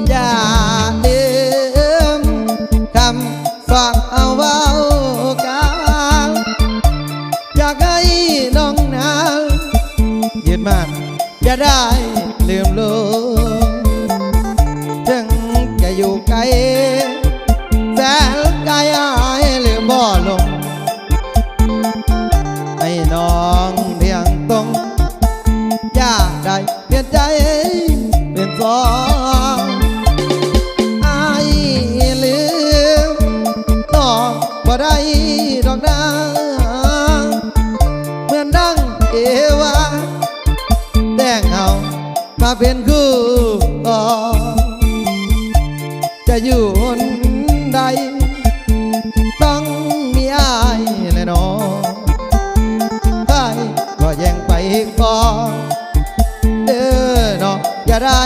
อย่าลืมคำฝากเอาไว้กันอยากให้น้องนางยึดมั่นอย่าได้ลืมลูกถึงจะอยู่ไกลแสนไกลอายลืมบ่ลงให้น้องเพียงตรงอย่าได้เปลี่ยนใจเป็นสองอายลืมต้องบ่ได้ดอกนาเหมือนดังเอวาแต่งเอามาเป็นคู่จะอยู่หนใดต้องมีอายแน่นอนใครก็แย่งไปก่อนเด้อน้องอย่าได้